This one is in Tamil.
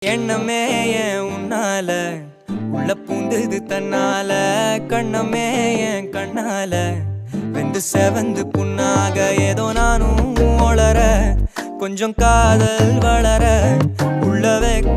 எண்ணமே ஏன் உன்னால உள்ள பூந்தது தன்னால கண்ணமே ஏன் கண்ணால வெந்து செவந்து புண்ணாக ஏதோ நானும் ஒளர கொஞ்சம் காதல் வளர உள்ள வைக்க